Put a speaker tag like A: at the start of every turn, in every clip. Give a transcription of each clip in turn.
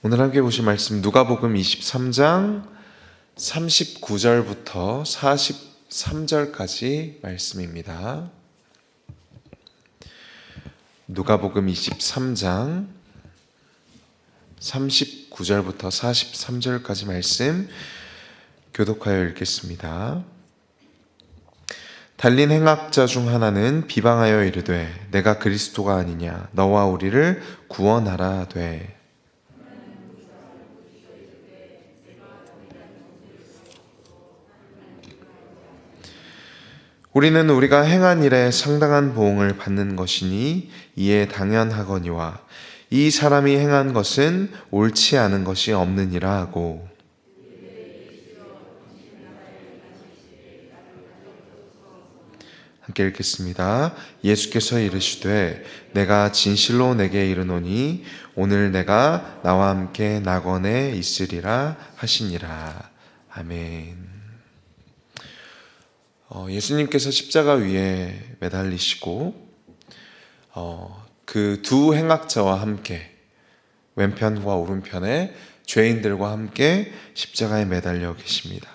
A: 오늘 함께 보실 말씀 누가복음 23장 39절부터 43절까지 말씀입니다. 누가복음 23장 39절부터 43절까지 말씀 교독하여 읽겠습니다. 달린 행악자 중 하나는 비방하여 이르되 내가 그리스도가 아니냐 너와 우리를 구원하라 하되 우리는 우리가 행한 일에 상당한 보응을 받는 것이니 이에 당연하거니와 이 사람이 행한 것은 옳지 않은 것이 없느니라 하고 함께 읽겠습니다. 예수께서 이르시되 내가 진실로 내게 이르노니 오늘 내가 나와 함께 낙원에 있으리라 하시니라. 아멘. 예수님께서 십자가 위에 매달리시고 그 두 행악자와 함께 왼편과 오른편에 죄인들과 함께 십자가에 매달려 계십니다.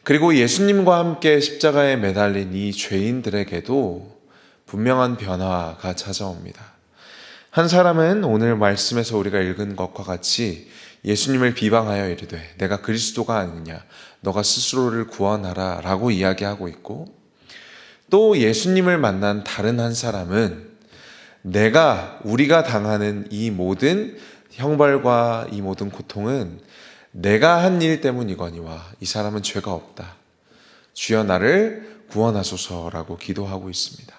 A: 그리고 예수님과 함께 십자가에 매달린 이 죄인들에게도 분명한 변화가 찾아옵니다. 한 사람은 오늘 말씀에서 우리가 읽은 것과 같이 예수님을 비방하여 이르되 내가 그리스도가 아니냐 너가 스스로를 구원하라 라고 이야기하고 있고, 또 예수님을 만난 다른 한 사람은 우리가 당하는 이 모든 형벌과 이 모든 고통은 내가 한 일 때문이거니와 이 사람은 죄가 없다. 주여 나를 구원하소서라고 기도하고 있습니다.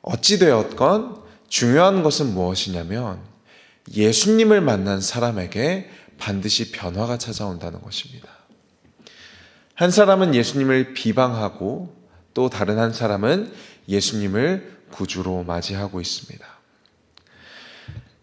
A: 어찌되었건 중요한 것은 무엇이냐면 예수님을 만난 사람에게 반드시 변화가 찾아온다는 것입니다. 한 사람은 예수님을 비방하고 또 다른 한 사람은 예수님을 구주로 맞이하고 있습니다.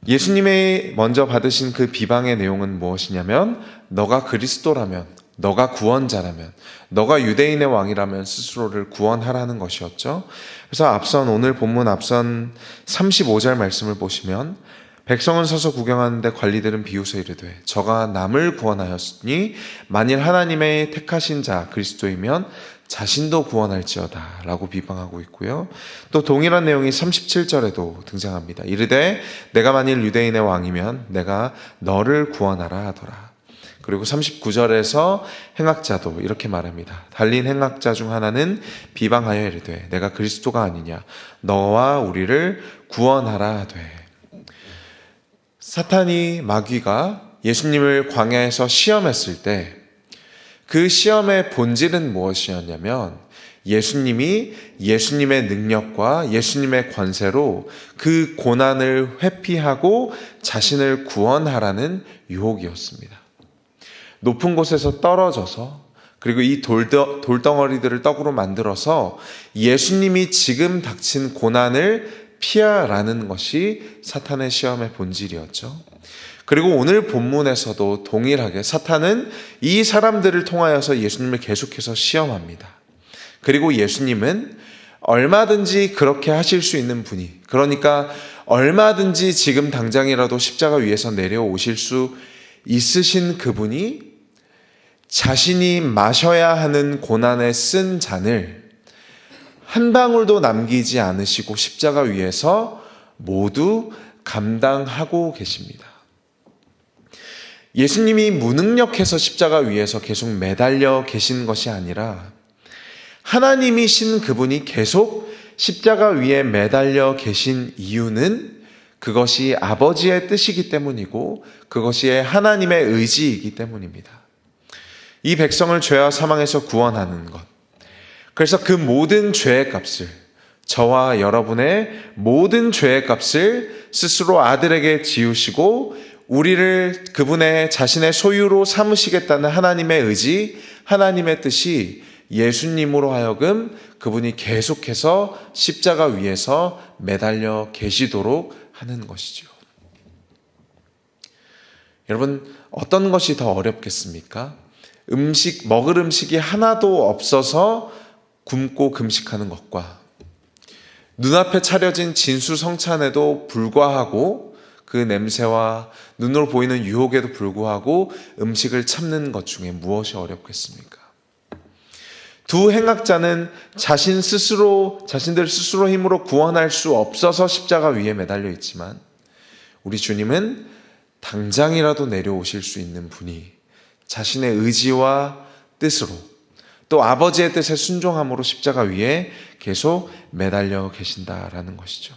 A: 예수님의 먼저 받으신 그 비방의 내용은 무엇이냐면 너가 그리스도라면, 너가 구원자라면, 너가 유대인의 왕이라면 스스로를 구원하라는 것이었죠. 그래서 오늘 본문 앞선 35절 말씀을 보시면 백성은 서서 구경하는데 관리들은 비웃어 이르되 저가 남을 구원하였으니 만일 하나님의 택하신 자 그리스도이면 자신도 구원할지어다 라고 비방하고 있고요. 또 동일한 내용이 37절에도 등장합니다. 이르되 내가 만일 유대인의 왕이면 내가 너를 구원하라 하더라. 그리고 39절에서 행악자도 이렇게 말합니다. 달린 행악자 중 하나는 비방하여 이르되 내가 그리스도가 아니냐 너와 우리를 구원하라 하되. 사탄이 마귀가 예수님을 광야에서 시험했을 때 그 시험의 본질은 무엇이었냐면 예수님이 예수님의 능력과 예수님의 권세로 그 고난을 회피하고 자신을 구원하라는 유혹이었습니다. 높은 곳에서 떨어져서 그리고 이 돌덩어리들을 떡으로 만들어서 예수님이 지금 닥친 고난을 피하라는 것이 사탄의 시험의 본질이었죠. 그리고 오늘 본문에서도 동일하게 사탄은 이 사람들을 통하여서 예수님을 계속해서 시험합니다. 그리고 예수님은 얼마든지 그렇게 하실 수 있는 분이, 그러니까 얼마든지 지금 당장이라도 십자가 위에서 내려오실 수 있으신 그분이 자신이 마셔야 하는 고난에 쓴 잔을 한 방울도 남기지 않으시고 십자가 위에서 모두 감당하고 계십니다. 예수님이 무능력해서 십자가 위에서 계속 매달려 계신 것이 아니라 하나님이신 그분이 계속 십자가 위에 매달려 계신 이유는 그것이 아버지의 뜻이기 때문이고 그것이 하나님의 의지이기 때문입니다. 이 백성을 죄와 사망에서 구원하는 것, 그래서 그 모든 죄의 값을, 저와 여러분의 모든 죄의 값을 스스로 아들에게 지우시고 우리를 그분의 자신의 소유로 삼으시겠다는 하나님의 의지, 하나님의 뜻이 예수님으로 하여금 그분이 계속해서 십자가 위에서 매달려 계시도록 하는 것이죠. 여러분, 어떤 것이 더 어렵겠습니까? 먹을 음식이 하나도 없어서 굶고 금식하는 것과 눈앞에 차려진 진수성찬에도 불과하고 그 냄새와 눈으로 보이는 유혹에도 불구하고 음식을 참는 것 중에 무엇이 어렵겠습니까? 두 행악자는 자신들 스스로 힘으로 구원할 수 없어서 십자가 위에 매달려 있지만 우리 주님은 당장이라도 내려오실 수 있는 분이 자신의 의지와 뜻으로 또 아버지의 뜻에 순종함으로 십자가 위에 계속 매달려 계신다라는 것이죠.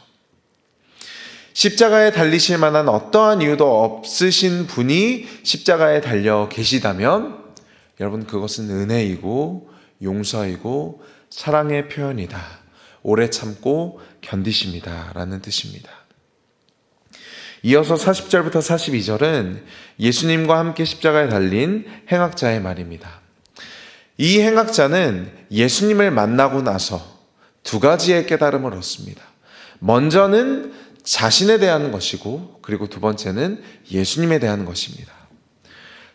A: 십자가에 달리실 만한 어떠한 이유도 없으신 분이 십자가에 달려 계시다면 여러분 그것은 은혜이고 용서이고 사랑의 표현이다. 오래 참고 견디십니다. 라는 뜻입니다. 이어서 40절부터 42절은 예수님과 함께 십자가에 달린 행악자의 말입니다. 이 행악자는 예수님을 만나고 나서 두 가지의 깨달음을 얻습니다. 먼저는 자신에 대한 것이고 그리고 두 번째는 예수님에 대한 것입니다.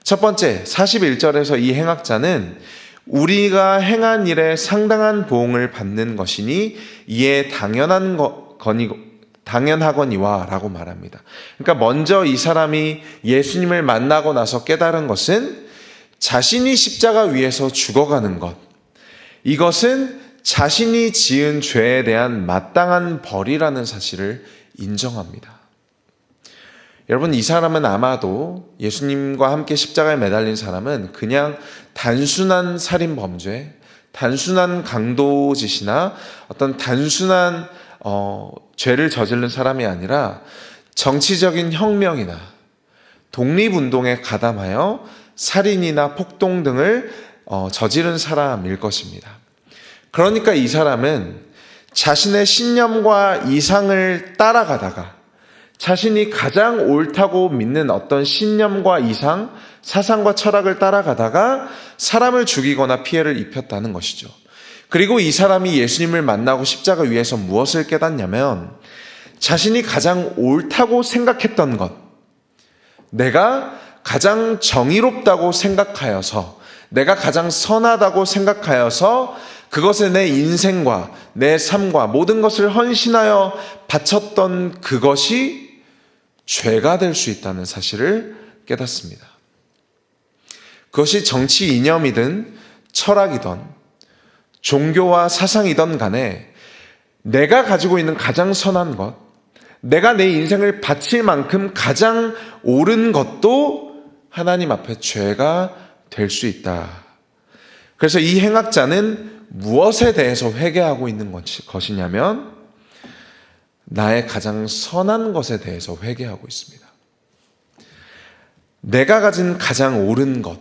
A: 첫 번째 41절에서 이 행악자는 우리가 행한 일에 상당한 보응을 받는 것이니 이에 당연하거니와 라고 말합니다. 그러니까 먼저 이 사람이 예수님을 만나고 나서 깨달은 것은 자신이 십자가 위에서 죽어가는 것, 이것은 자신이 지은 죄에 대한 마땅한 벌이라는 사실을 인정합니다. 여러분, 이 사람은 아마도 예수님과 함께 십자가에 매달린 사람은 그냥 단순한 살인 범죄, 단순한 강도짓이나 어떤 단순한 죄를 저지른 사람이 아니라 정치적인 혁명이나 독립운동에 가담하여 살인이나 폭동 등을 저지른 사람일 것입니다. 그러니까 이 사람은 자신의 신념과 이상을 따라가다가 자신이 가장 옳다고 믿는 어떤 신념과 이상, 사상과 철학을 따라가다가 사람을 죽이거나 피해를 입혔다는 것이죠. 그리고 이 사람이 예수님을 만나고 십자가 위에서 무엇을 깨닫냐면 자신이 가장 옳다고 생각했던 것, 내가 가장 정의롭다고 생각하여서, 내가 가장 선하다고 생각하여서 그것에 내 인생과 내 삶과 모든 것을 헌신하여 바쳤던 그것이 죄가 될 수 있다는 사실을 깨닫습니다. 그것이 정치 이념이든 철학이든 종교와 사상이든 간에 내가 가지고 있는 가장 선한 것, 내가 내 인생을 바칠 만큼 가장 옳은 것도 하나님 앞에 죄가 될 수 있다. 그래서 이 행악자는 무엇에 대해서 회개하고 있는 것이냐면 나의 가장 선한 것에 대해서 회개하고 있습니다. 내가 가진 가장 옳은 것,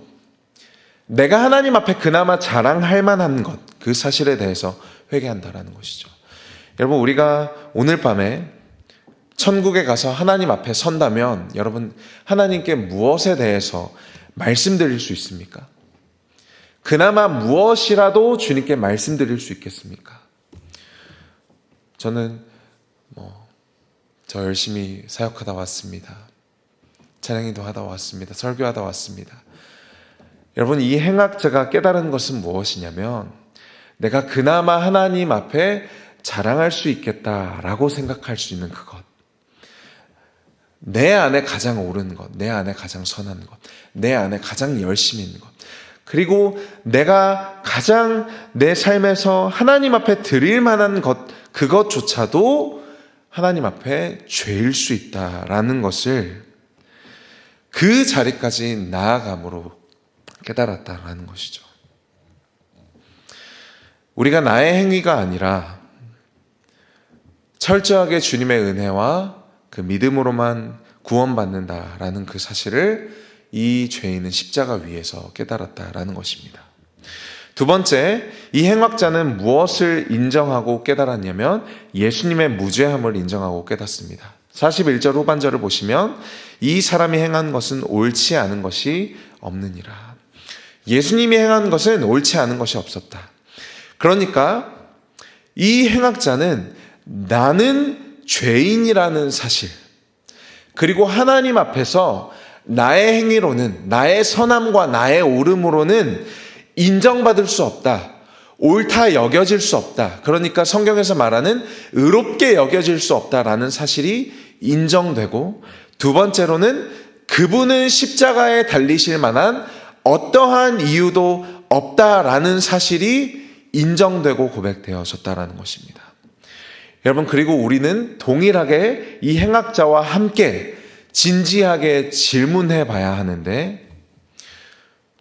A: 내가 하나님 앞에 그나마 자랑할 만한 것, 그 사실에 대해서 회개한다라는 것이죠. 여러분, 우리가 오늘 밤에 천국에 가서 하나님 앞에 선다면 여러분, 하나님께 무엇에 대해서 말씀드릴 수 있습니까? 그나마 무엇이라도 주님께 말씀드릴 수 있겠습니까? 저는 저 열심히 사역하다 왔습니다. 찬양인도 하다 왔습니다. 설교하다 왔습니다. 여러분, 이 행악자가 깨달은 것은 무엇이냐면 내가 그나마 하나님 앞에 자랑할 수 있겠다라고 생각할 수 있는 그것, 내 안에 가장 옳은 것, 내 안에 가장 선한 것, 내 안에 가장 열심히 있는 것, 그리고 내가 가장 내 삶에서 하나님 앞에 드릴 만한 것, 그것조차도 하나님 앞에 죄일 수 있다라는 것을 그 자리까지 나아감으로 깨달았다라는 것이죠. 우리가 나의 행위가 아니라 철저하게 주님의 은혜와 그 믿음으로만 구원받는다라는 그 사실을 이 죄인은 십자가 위에서 깨달았다라는 것입니다. 두 번째, 이 행악자는 무엇을 인정하고 깨달았냐면 예수님의 무죄함을 인정하고 깨닫습니다. 41절 후반절을 보시면 이 사람이 행한 것은 옳지 않은 것이 없느니라. 예수님이 행한 것은 옳지 않은 것이 없었다. 그러니까 이 행악자는 나는 죄인이라는 사실, 그리고 하나님 앞에서 나의 행위로는, 나의 선함과 나의 옳음으로는 인정받을 수 없다. 옳다 여겨질 수 없다. 그러니까 성경에서 말하는 의롭게 여겨질 수 없다라는 사실이 인정되고 두 번째로는 그분은 십자가에 달리실 만한 어떠한 이유도 없다라는 사실이 인정되고 고백되어졌다라는 것입니다. 여러분, 그리고 우리는 동일하게 이 행악자와 함께 진지하게 질문해 봐야 하는데,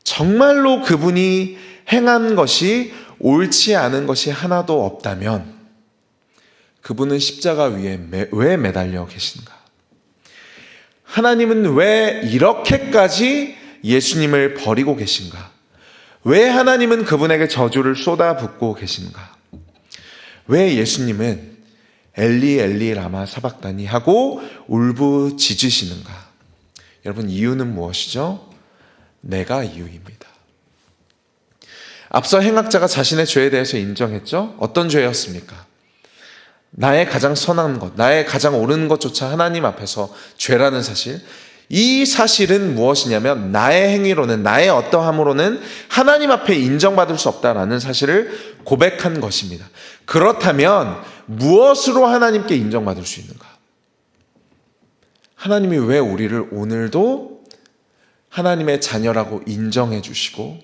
A: 정말로 그분이 행한 것이 옳지 않은 것이 하나도 없다면 그분은 십자가 위에 왜 매달려 계신가? 하나님은 왜 이렇게까지 예수님을 버리고 계신가? 왜 하나님은 그분에게 저주를 쏟아붓고 계신가? 왜 예수님은 엘리 엘리 라마 사박다니 하고 울부짖으시는가? 여러분, 이유는 무엇이죠? 내가 이유입니다. 앞서 행악자가 자신의 죄에 대해서 인정했죠? 어떤 죄였습니까? 나의 가장 선한 것, 나의 가장 옳은 것조차 하나님 앞에서 죄라는 사실. 이 사실은 무엇이냐면 나의 행위로는, 나의 어떠함으로는 하나님 앞에 인정받을 수 없다라는 사실을 고백한 것입니다. 그렇다면 무엇으로 하나님께 인정받을 수 있는가? 하나님이 왜 우리를 오늘도 하나님의 자녀라고 인정해 주시고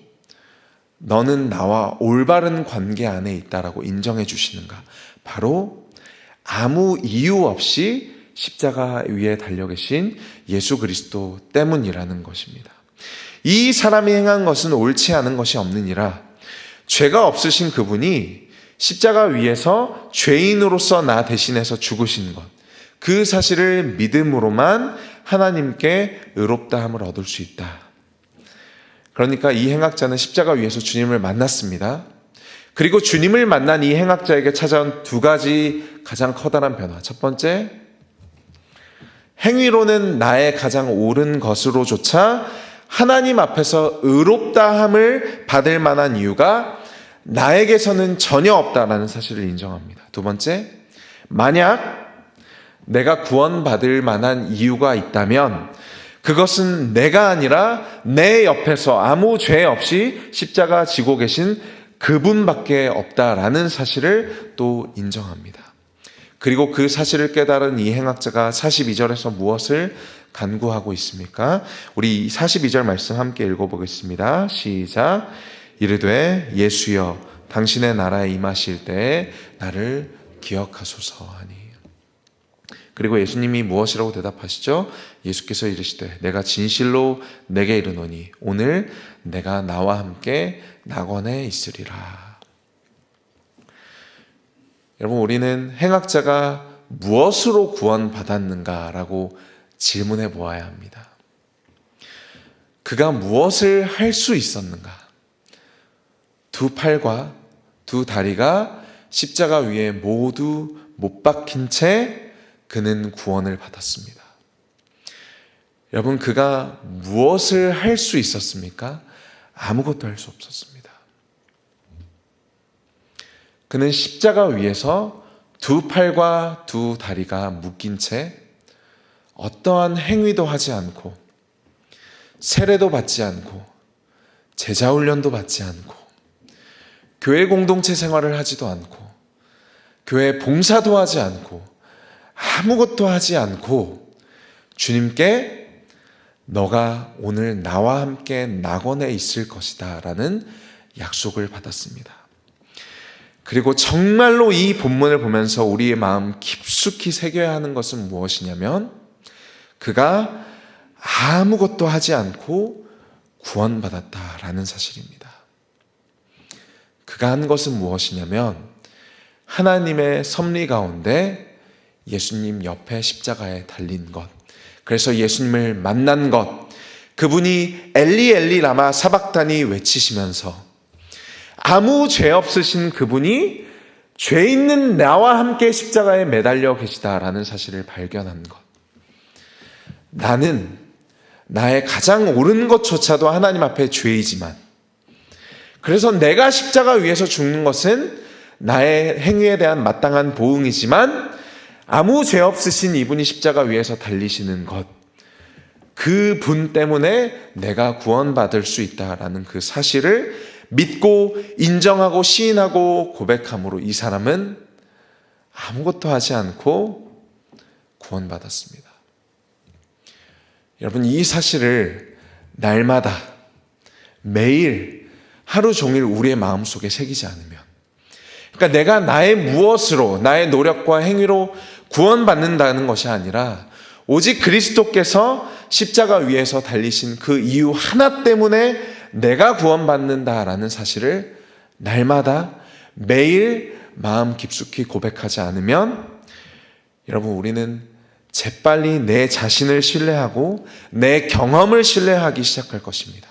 A: 너는 나와 올바른 관계 안에 있다라고 인정해 주시는가? 바로 아무 이유 없이 십자가 위에 달려 계신 예수 그리스도 때문이라는 것입니다. 이 사람이 행한 것은 옳지 않은 것이 없느니라. 죄가 없으신 그분이 십자가 위에서 죄인으로서 나 대신해서 죽으신 것, 그 사실을 믿음으로만 하나님께 의롭다함을 얻을 수 있다. 그러니까 이 행악자는 십자가 위에서 주님을 만났습니다. 그리고 주님을 만난 이 행악자에게 찾아온 두 가지 가장 커다란 변화. 첫 번째, 행위로는 나의 가장 옳은 것으로조차 하나님 앞에서 의롭다함을 받을 만한 이유가 나에게서는 전혀 없다라는 사실을 인정합니다. 두 번째, 만약 내가 구원받을 만한 이유가 있다면 그것은 내가 아니라 내 옆에서 아무 죄 없이 십자가 지고 계신 그분밖에 없다라는 사실을 또 인정합니다. 그리고 그 사실을 깨달은 이 행악자가 42절에서 무엇을 간구하고 있습니까? 우리 42절 말씀 함께 읽어보겠습니다. 시작. 이르되 예수여 당신의 나라에 임하실 때에 나를 기억하소서 하니. 그리고 예수님이 무엇이라고 대답하시죠? 예수께서 이르시되 내가 진실로 내게 이르노니 오늘 내가 나와 함께 낙원에 있으리라. 여러분, 우리는 행악자가 무엇으로 구원받았는가라고 질문해 보아야 합니다. 그가 무엇을 할 수 있었는가? 두 팔과 두 다리가 십자가 위에 모두 못 박힌 채 그는 구원을 받았습니다. 여러분, 그가 무엇을 할 수 있었습니까? 아무것도 할 수 없었습니다. 그는 십자가 위에서 두 팔과 두 다리가 묶인 채 어떠한 행위도 하지 않고 세례도 받지 않고 제자훈련도 받지 않고 교회 공동체 생활을 하지도 않고 교회 봉사도 하지 않고 아무것도 하지 않고 주님께 너가 오늘 나와 함께 낙원에 있을 것이다 라는 약속을 받았습니다. 그리고 정말로 이 본문을 보면서 우리의 마음 깊숙이 새겨야 하는 것은 무엇이냐면 그가 아무것도 하지 않고 구원받았다라는 사실입니다. 그가 한 것은 무엇이냐면 하나님의 섭리 가운데 예수님 옆에 십자가에 달린 것, 그래서 예수님을 만난 것, 그분이 엘리 엘리 라마 사박다니 외치시면서 아무 죄 없으신 그분이 죄 있는 나와 함께 십자가에 매달려 계시다라는 사실을 발견한 것. 나는 나의 가장 옳은 것조차도 하나님 앞에 죄이지만, 그래서 내가 십자가 위에서 죽는 것은 나의 행위에 대한 마땅한 보응이지만 아무 죄 없으신 이분이 십자가 위에서 달리시는 것, 그 분 때문에 내가 구원받을 수 있다라는 그 사실을 믿고 인정하고 시인하고 고백함으로 이 사람은 아무것도 하지 않고 구원받았습니다. 여러분, 이 사실을 날마다 매일 하루 종일 우리의 마음속에 새기지 않으면, 그러니까 내가 나의 무엇으로, 나의 노력과 행위로 구원받는다는 것이 아니라 오직 그리스도께서 십자가 위에서 달리신 그 이유 하나 때문에 내가 구원받는다라는 사실을 날마다 매일 마음 깊숙이 고백하지 않으면, 여러분, 우리는 재빨리 내 자신을 신뢰하고 내 경험을 신뢰하기 시작할 것입니다.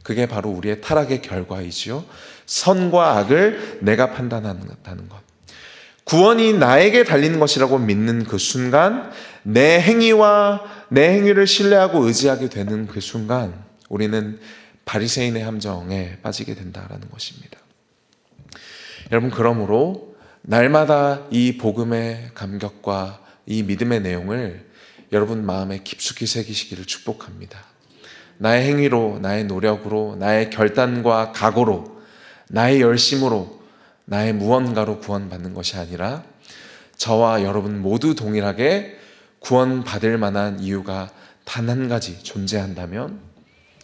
A: 그게 바로 우리의 타락의 결과이지요. 선과 악을 내가 판단한다는 것. 구원이 나에게 달린 것이라고 믿는 그 순간, 내 행위를 신뢰하고 의지하게 되는 그 순간, 우리는 바리새인의 함정에 빠지게 된다라는 것입니다. 여러분, 그러므로 날마다 이 복음의 감격과 이 믿음의 내용을 여러분 마음에 깊숙이 새기시기를 축복합니다. 나의 행위로, 나의 노력으로, 나의 결단과 각오로, 나의 열심으로, 나의 무언가로 구원받는 것이 아니라 저와 여러분 모두 동일하게 구원받을 만한 이유가 단 한 가지 존재한다면,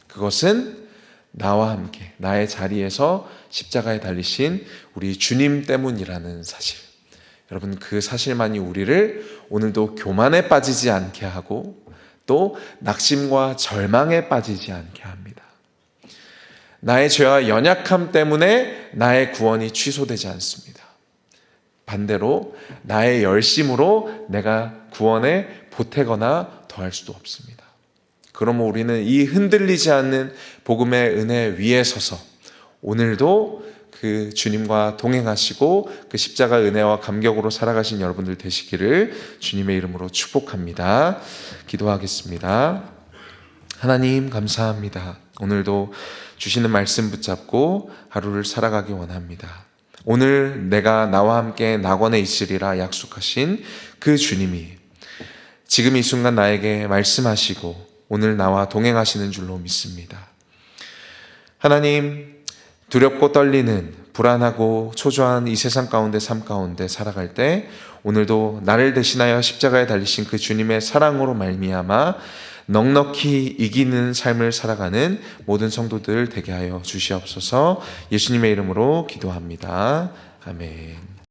A: 그것은 나와 함께 나의 자리에서 십자가에 달리신 우리 주님 때문이라는 사실. 여러분, 그 사실만이 우리를 오늘도 교만에 빠지지 않게 하고 또 낙심과 절망에 빠지지 않게 합니다. 나의 죄와 연약함 때문에 나의 구원이 취소되지 않습니다. 반대로 나의 열심으로 내가 구원에 보태거나 더할 수도 없습니다. 그러면 우리는 이 흔들리지 않는 복음의 은혜 위에 서서 오늘도 그 주님과 동행하시고 그 십자가 은혜와 감격으로 살아가신 여러분들 되시기를 주님의 이름으로 축복합니다. 기도하겠습니다. 하나님, 감사합니다. 오늘도 주시는 말씀 붙잡고 하루를 살아가기 원합니다. 오늘 내가 나와 함께 낙원에 있으리라 약속하신 그 주님이 지금 이 순간 나에게 말씀하시고 오늘 나와 동행하시는 줄로 믿습니다. 하나님, 두렵고 떨리는 불안하고 초조한 이 세상 가운데 삶 가운데 살아갈 때 오늘도 나를 대신하여 십자가에 달리신 그 주님의 사랑으로 말미암아 넉넉히 이기는 삶을 살아가는 모든 성도들 되게 하여 주시옵소서. 예수님의 이름으로 기도합니다. 아멘.